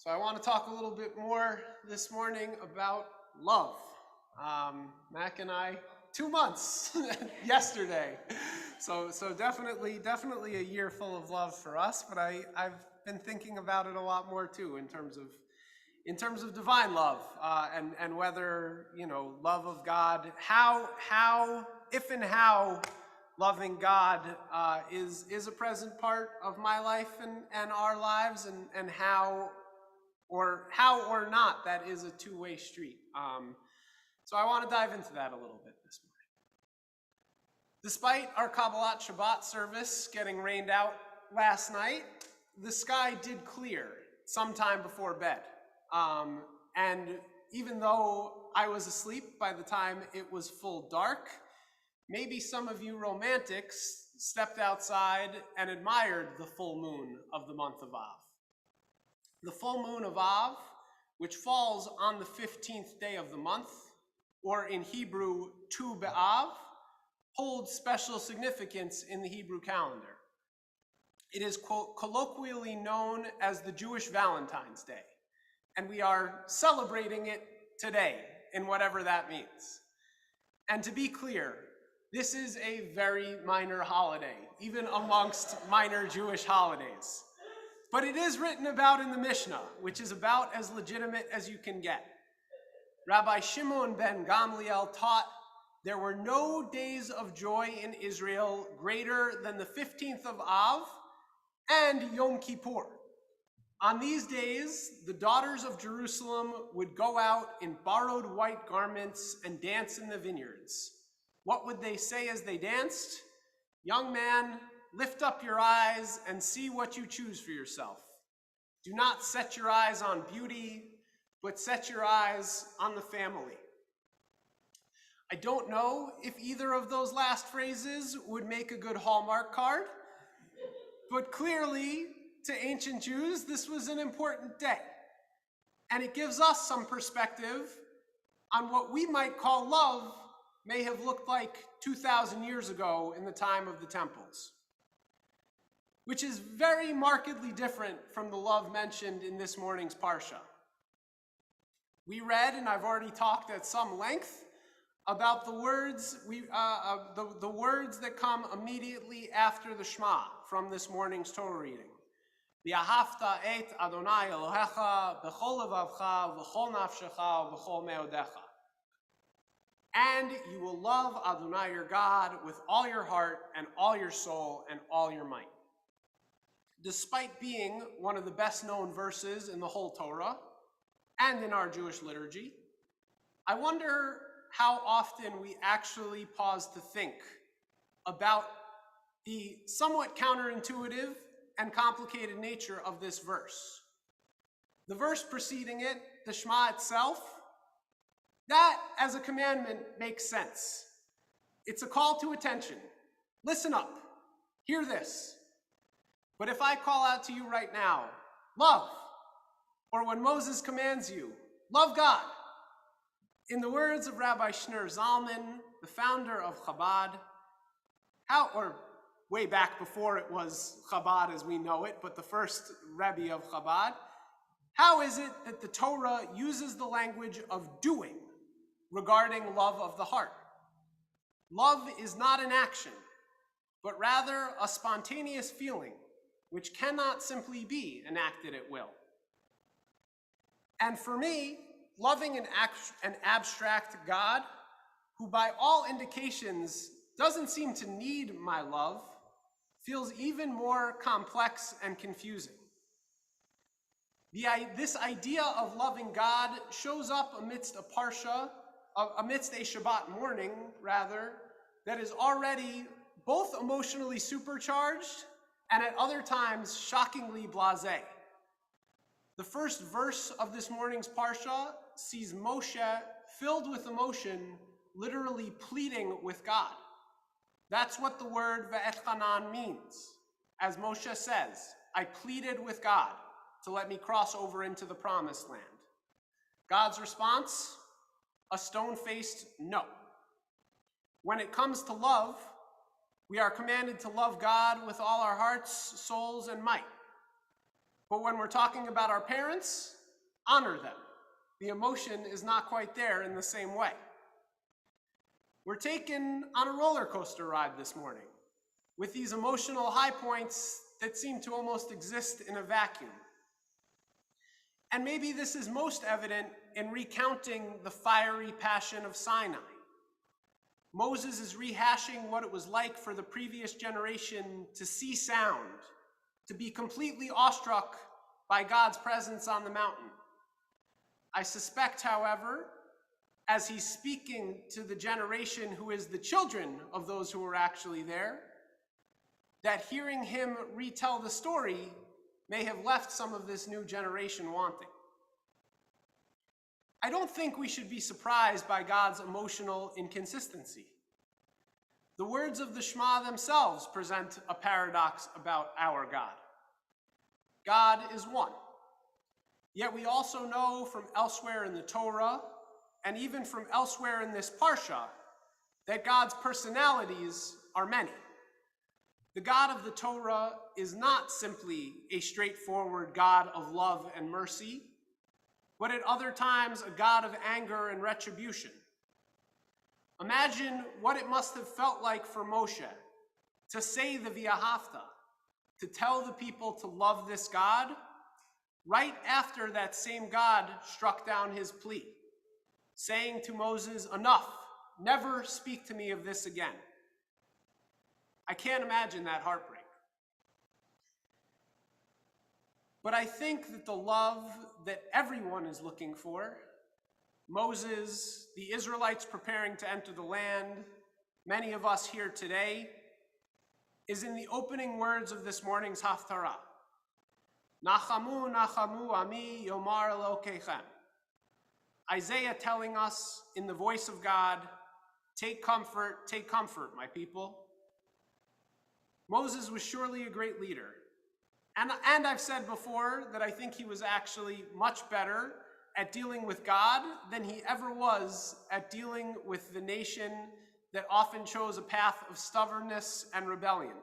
So I want to talk a little bit more this morning about love. Mac and I, 2 months yesterday. So definitely a year full of love for us. But I've been thinking about it a lot more too in terms of divine love and whether love of God, if and how loving God is a present part of my life and our lives, and how or not that is a two-way street. So I want to dive into that a little bit this morning. Despite our Kabbalat Shabbat service getting rained out last night, the sky did clear sometime before bed. And even though I was asleep by the time it was full dark, maybe some of you romantics stepped outside and admired the full moon of the month of Av. The full moon of Av, which falls on the 15th day of the month, or in Hebrew, Tu B'Av, holds special significance in the Hebrew calendar. It is colloquially known as the Jewish Valentine's Day, and we are celebrating it today, in whatever that means. And to be clear, this is a very minor holiday, even amongst minor Jewish holidays. But it is written about in the Mishnah, which is about as legitimate as you can get. Rabbi Shimon ben Gamliel taught there were no days of joy in Israel greater than the 15th of Av and Yom Kippur. On these days, the daughters of Jerusalem would go out in borrowed white garments and dance in the vineyards. What would they say as they danced? Young man, lift up your eyes and see what you choose for yourself. Do not set your eyes on beauty, but set your eyes on the family. I don't know if either of those last phrases would make a good Hallmark card, but clearly, to ancient Jews, this was an important day. And it gives us some perspective on what we might call love may have looked like 2,000 years ago in the time of the temples, which is very markedly different from the love mentioned in this morning's Parsha. We read, and I've already talked at some length, about the words the words that come immediately after the Shema from this morning's Torah reading. V'ahavta et Adonai Elohecha b'chol levavcha v'chol nafshecha v'chol meodecha. And you will love Adonai your God with all your heart and all your soul and all your might. Despite being one of the best known verses in the whole Torah and in our Jewish liturgy, I wonder how often we actually pause to think about the somewhat counterintuitive and complicated nature of this verse. The verse preceding it, the Shema itself, that as a commandment makes sense. It's a call to attention. Listen up. Hear this. But if I call out to you right now, love, or when Moses commands you, love God, in the words of Rabbi Schneur Zalman, the founder of Chabad, or way back before it was Chabad as we know it, but the first Rebbe of Chabad, how is it that the Torah uses the language of doing regarding love of the heart? Love is not an action, but rather a spontaneous feeling, which cannot simply be enacted at will. And for me, loving an abstract God, who by all indications doesn't seem to need my love, feels even more complex and confusing. This idea of loving God shows up amidst a Shabbat morning, that is already both emotionally supercharged and at other times shockingly blasé. The first verse of this morning's Parsha sees Moshe filled with emotion, literally pleading with God. That's what the word ve'etchanan means. As Moshe says, I pleaded with God to let me cross over into the promised land. God's response? A stone-faced no. When it comes to love, we are commanded to love God with all our hearts, souls, and might. But when we're talking about our parents, honor them. The emotion is not quite there in the same way. We're taken on a roller coaster ride this morning with these emotional high points that seem to almost exist in a vacuum. And maybe this is most evident in recounting the fiery passion of Sinai. Moses is rehashing what it was like for the previous generation to see sound, to be completely awestruck by God's presence on the mountain. I suspect, however, as he's speaking to the generation who is the children of those who were actually there, that hearing him retell the story may have left some of this new generation wanting. I don't think we should be surprised by God's emotional inconsistency. The words of the Shema themselves present a paradox about our God. God is one. Yet we also know from elsewhere in the Torah, and even from elsewhere in this Parshat, that God's personalities are many. The God of the Torah is not simply a straightforward God of love and mercy, but at other times a God of anger and retribution. Imagine what it must have felt like for Moshe to say the V'ahavta, to tell the people to love this God, right after that same God struck down his plea, saying to Moses, "Enough, never speak to me of this again." I can't imagine that heartbreak. But I think that the love that everyone is looking for, Moses, the Israelites preparing to enter the land, many of us here today, is in the opening words of this morning's Haftarah. Nachamu, nachamu, ami, yomar Elokeichem. Isaiah telling us in the voice of God, take comfort, my people. Moses was surely a great leader. And I've said before that I think he was actually much better at dealing with God than he ever was at dealing with the nation that often chose a path of stubbornness and rebellion.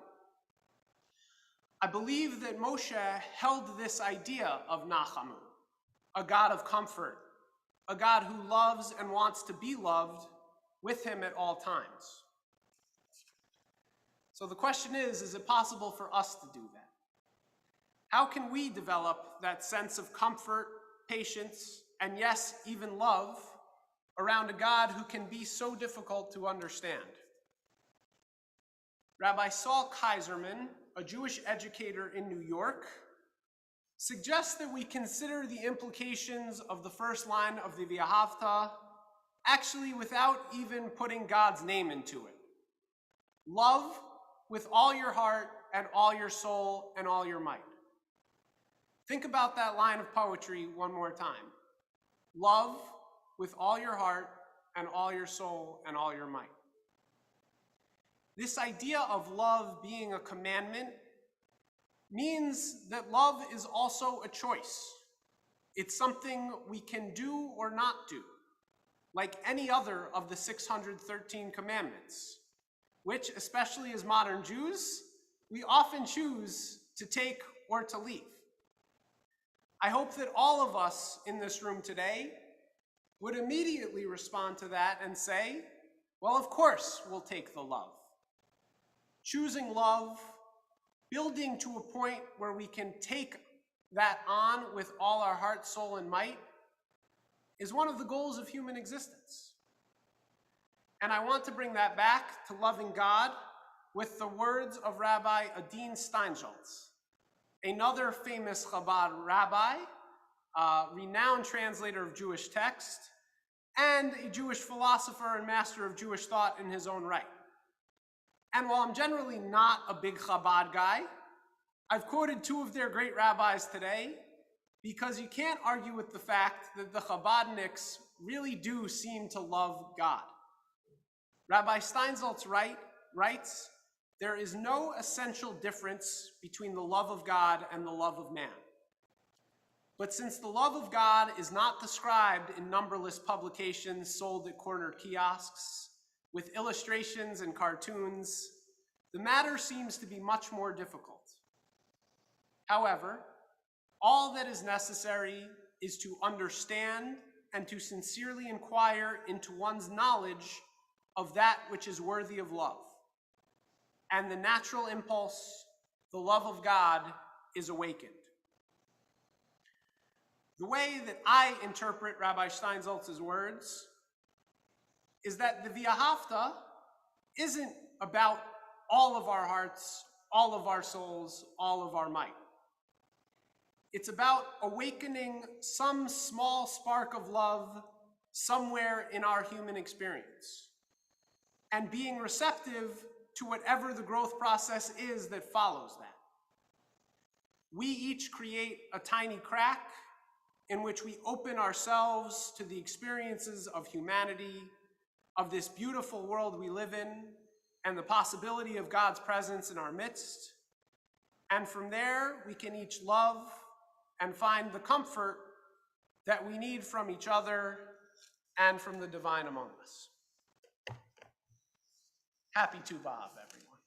I believe that Moshe held this idea of Nachamu, a God of comfort, a God who loves and wants to be loved, with him at all times. So the question is it possible for us to do that? How can we develop that sense of comfort, patience, and yes, even love around a God who can be so difficult to understand? Rabbi Saul Kaiserman, a Jewish educator in New York, suggests that we consider the implications of the first line of the V'ahavta actually without even putting God's name into it. Love with all your heart and all your soul and all your might. Think about that line of poetry one more time. Love with all your heart and all your soul and all your might. This idea of love being a commandment means that love is also a choice. It's something we can do or not do, like any other of the 613 commandments, which, especially as modern Jews, we often choose to take or to leave. I hope that all of us in this room today would immediately respond to that and say, well, of course we'll take the love. Choosing love, building to a point where we can take that on with all our heart, soul, and might is one of the goals of human existence. And I want to bring that back to loving God with the words of Rabbi Adin Steinsaltz, another famous Chabad rabbi, renowned translator of Jewish text, and a Jewish philosopher and master of Jewish thought in his own right. And while I'm generally not a big Chabad guy, I've quoted two of their great rabbis today because you can't argue with the fact that the Chabadniks really do seem to love God. Rabbi Steinsaltz writes, there is no essential difference between the love of God and the love of man. But since the love of God is not described in numberless publications sold at corner kiosks, with illustrations and cartoons, the matter seems to be much more difficult. However, All that is necessary is to understand and to sincerely inquire into one's knowledge of that which is worthy of love. And the natural impulse, the love of God, is awakened. The way that I interpret Rabbi Steinsaltz's words is that the V'ahavta isn't about all of our hearts, all of our souls, all of our might. It's about awakening some small spark of love somewhere in our human experience and being receptive to whatever the growth process is that follows that. We each create a tiny crack in which we open ourselves to the experiences of humanity, of this beautiful world we live in, and the possibility of God's presence in our midst. And from there, we can each love and find the comfort that we need from each other and from the divine among us. Happy Tu B'Av, everyone.